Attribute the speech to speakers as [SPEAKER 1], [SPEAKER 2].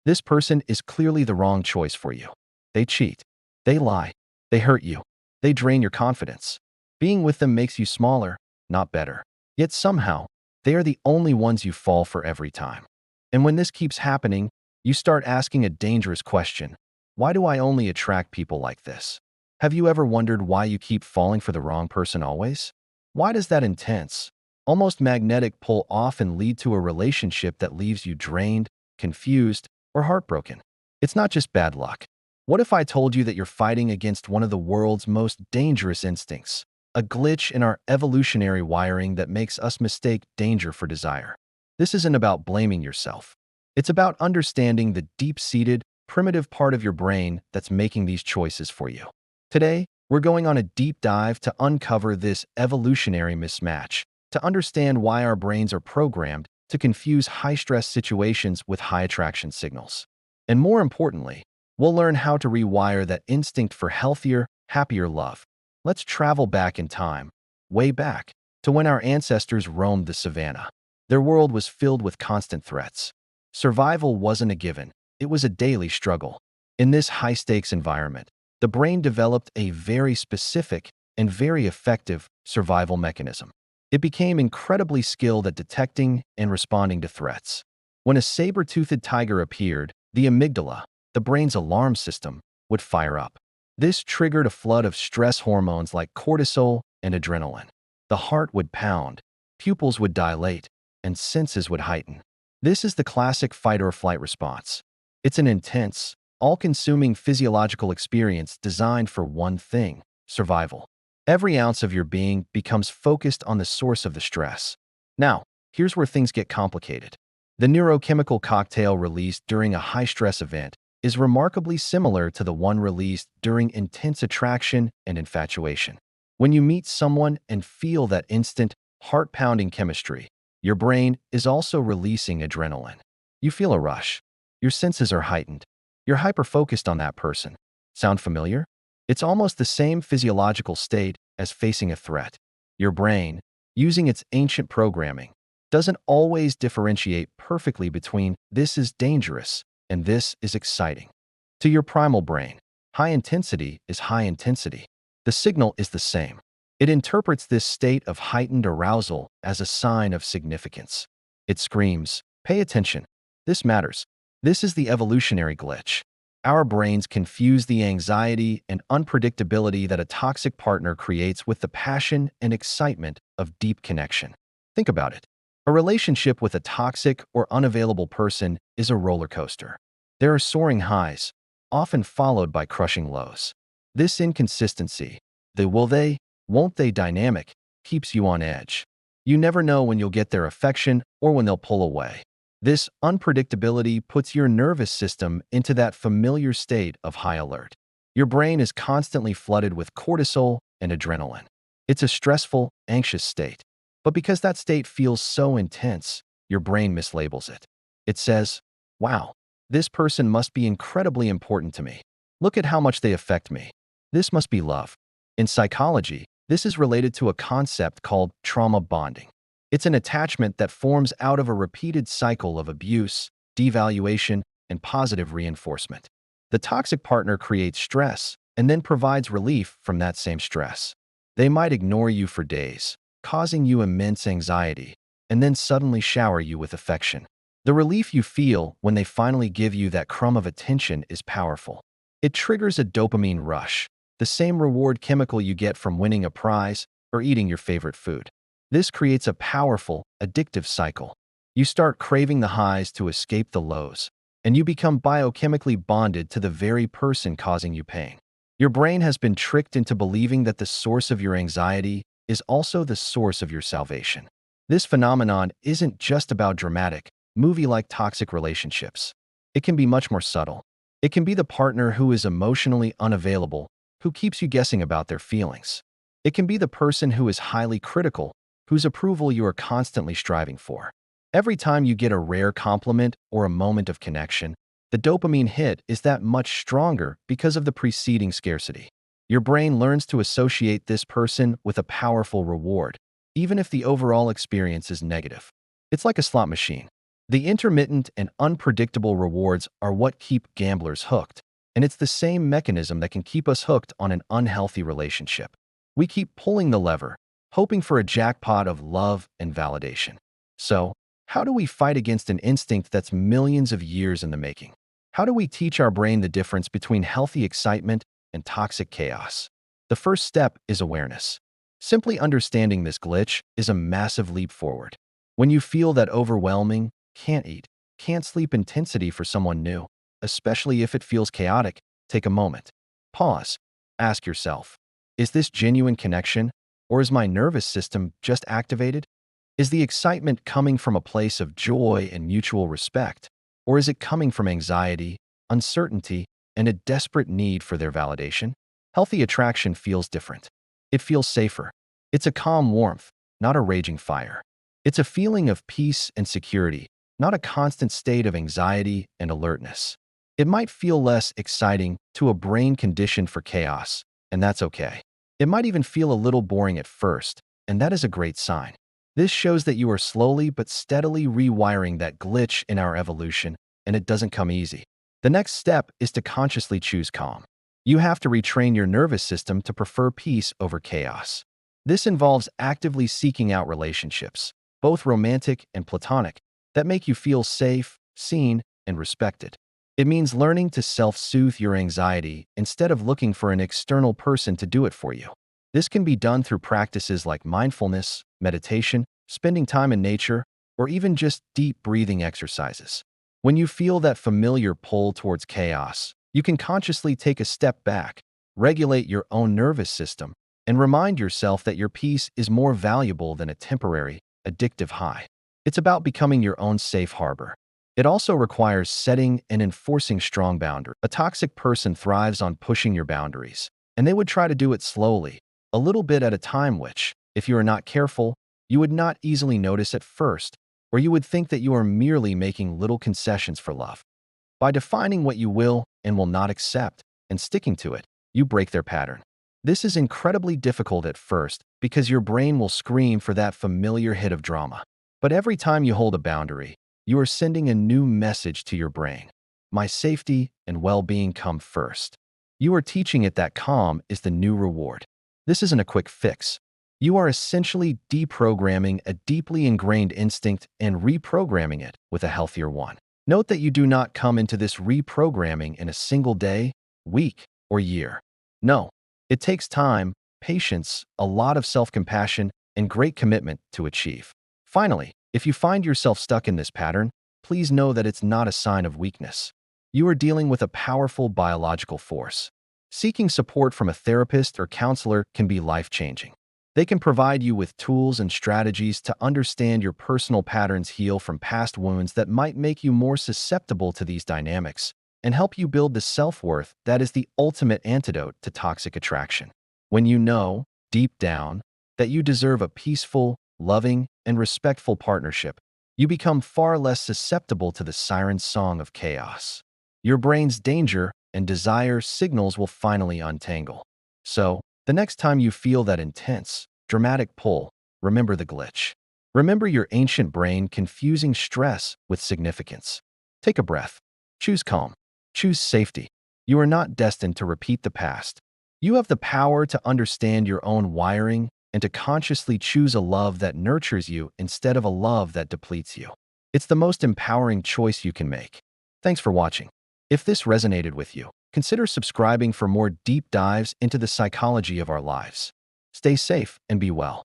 [SPEAKER 1] This person is clearly the wrong choice for you. They cheat. They lie. They hurt you. They drain your confidence. Being with them makes you smaller, not better. Yet somehow, they are the only ones you fall for every time. And when this keeps happening, you start asking a dangerous question. Why do I only attract people like this? Have you ever wondered why you keep falling for the wrong person always? Why does that intense, almost magnetic pull often lead to a relationship that leaves you drained, confused, or heartbroken? It's not just bad luck. What if I told you that you're fighting against one of the world's most dangerous instincts, a glitch in our evolutionary wiring that makes us mistake danger for desire? This isn't about blaming yourself. It's about understanding the deep-seated, primitive part of your brain that's making these choices for you. Today, we're going on a deep dive to uncover this evolutionary mismatch, to understand why our brains are programmed to confuse high-stress situations with high-attraction signals. And more importantly, we'll learn how to rewire that instinct for healthier, happier love. Let's travel back in time, way back, to when our ancestors roamed the savannah. Their world was filled with constant threats. Survival wasn't a given, it was a daily struggle. In this high-stakes environment, the brain developed a very specific and very effective survival mechanism. It became incredibly skilled at detecting and responding to threats. When a saber-toothed tiger appeared, the amygdala, the brain's alarm system, would fire up. This triggered a flood of stress hormones like cortisol and adrenaline. The heart would pound, pupils would dilate, and senses would heighten. This is the classic fight-or-flight response. It's an intense, all-consuming physiological experience designed for one thing: survival. Every ounce of your being becomes focused on the source of the stress. Now, here's where things get complicated. The neurochemical cocktail released during a high-stress event is remarkably similar to the one released during intense attraction and infatuation. When you meet someone and feel that instant, heart-pounding chemistry, your brain is also releasing adrenaline. You feel a rush. Your senses are heightened. You're hyper-focused on that person. Sound familiar? It's almost the same physiological state as facing a threat. Your brain, using its ancient programming, doesn't always differentiate perfectly between this is dangerous and this is exciting. To your primal brain, high intensity is high intensity. The signal is the same. It interprets this state of heightened arousal as a sign of significance. It screams, "Pay attention. This matters." This is the evolutionary glitch. Our brains confuse the anxiety and unpredictability that a toxic partner creates with the passion and excitement of deep connection. Think about it. A relationship with a toxic or unavailable person is a roller coaster. There are soaring highs, often followed by crushing lows. This inconsistency, the will they, won't they dynamic, keeps you on edge. You never know when you'll get their affection or when they'll pull away. This unpredictability puts your nervous system into that familiar state of high alert. Your brain is constantly flooded with cortisol and adrenaline. It's a stressful, anxious state. But because that state feels so intense, your brain mislabels it. It says, "Wow, this person must be incredibly important to me. Look at how much they affect me. This must be love." In psychology, this is related to a concept called trauma bonding. It's an attachment that forms out of a repeated cycle of abuse, devaluation, and positive reinforcement. The toxic partner creates stress and then provides relief from that same stress. They might ignore you for days, causing you immense anxiety, and then suddenly shower you with affection. The relief you feel when they finally give you that crumb of attention is powerful. It triggers a dopamine rush, the same reward chemical you get from winning a prize or eating your favorite food. This creates a powerful, addictive cycle. You start craving the highs to escape the lows, and you become biochemically bonded to the very person causing you pain. Your brain has been tricked into believing that the source of your anxiety is also the source of your salvation. This phenomenon isn't just about dramatic, movie-like toxic relationships. It can be much more subtle. It can be the partner who is emotionally unavailable, who keeps you guessing about their feelings. It can be the person who is highly critical, whose approval you are constantly striving for. Every time you get a rare compliment or a moment of connection, the dopamine hit is that much stronger because of the preceding scarcity. Your brain learns to associate this person with a powerful reward, even if the overall experience is negative. It's like a slot machine. The intermittent and unpredictable rewards are what keep gamblers hooked, and it's the same mechanism that can keep us hooked on an unhealthy relationship. We keep pulling the lever, hoping for a jackpot of love and validation. So, how do we fight against an instinct that's millions of years in the making? How do we teach our brain the difference between healthy excitement and toxic chaos? The first step is awareness. Simply understanding this glitch is a massive leap forward. When you feel that overwhelming, can't eat, can't sleep intensity for someone new, especially if it feels chaotic, take a moment. Pause. Ask yourself, is this genuine connection, or is my nervous system just activated? Is the excitement coming from a place of joy and mutual respect, or is it coming from anxiety, uncertainty, and a desperate need for their validation? Healthy attraction feels different. It feels safer. It's a calm warmth, not a raging fire. It's a feeling of peace and security, not a constant state of anxiety and alertness. It might feel less exciting to a brain conditioned for chaos, and that's okay. It might even feel a little boring at first, and that is a great sign. This shows that you are slowly but steadily rewiring that glitch in our evolution, and it doesn't come easy. The next step is to consciously choose calm. You have to retrain your nervous system to prefer peace over chaos. This involves actively seeking out relationships, both romantic and platonic, that make you feel safe, seen, and respected. It means learning to self-soothe your anxiety instead of looking for an external person to do it for you. This can be done through practices like mindfulness, meditation, spending time in nature, or even just deep breathing exercises. When you feel that familiar pull towards chaos, you can consciously take a step back, regulate your own nervous system, and remind yourself that your peace is more valuable than a temporary, addictive high. It's about becoming your own safe harbor. It also requires setting and enforcing strong boundaries. A toxic person thrives on pushing your boundaries, and they would try to do it slowly, a little bit at a time, which, if you are not careful, you would not easily notice at first, or you would think that you are merely making little concessions for love. By defining what you will and will not accept and sticking to it, you break their pattern. This is incredibly difficult at first because your brain will scream for that familiar hit of drama. But every time you hold a boundary, you are sending a new message to your brain. My safety and well-being come first. You are teaching it that calm is the new reward. This isn't a quick fix. You are essentially deprogramming a deeply ingrained instinct and reprogramming it with a healthier one. Note that you do not come into this reprogramming in a single day, week, or year. No, it takes time, patience, a lot of self-compassion, and great commitment to achieve. Finally, if you find yourself stuck in this pattern, please know that it's not a sign of weakness. You are dealing with a powerful biological force. Seeking support from a therapist or counselor can be life-changing. They can provide you with tools and strategies to understand your personal patterns, heal from past wounds that might make you more susceptible to these dynamics, and help you build the self-worth that is the ultimate antidote to toxic attraction. When you know, deep down, that you deserve a peaceful, loving, and respectful partnership, you become far less susceptible to the siren song of chaos. Your brain's danger and desire signals will finally untangle. So, the next time you feel that intense, dramatic pull, remember the glitch. Remember your ancient brain confusing stress with significance. Take a breath. Choose calm. Choose safety. You are not destined to repeat the past. You have the power to understand your own wiring and to consciously choose a love that nurtures you instead of a love that depletes you. It's the most empowering choice you can make. Thanks for watching. If this resonated with you, consider subscribing for more deep dives into the psychology of our lives. Stay safe and be well.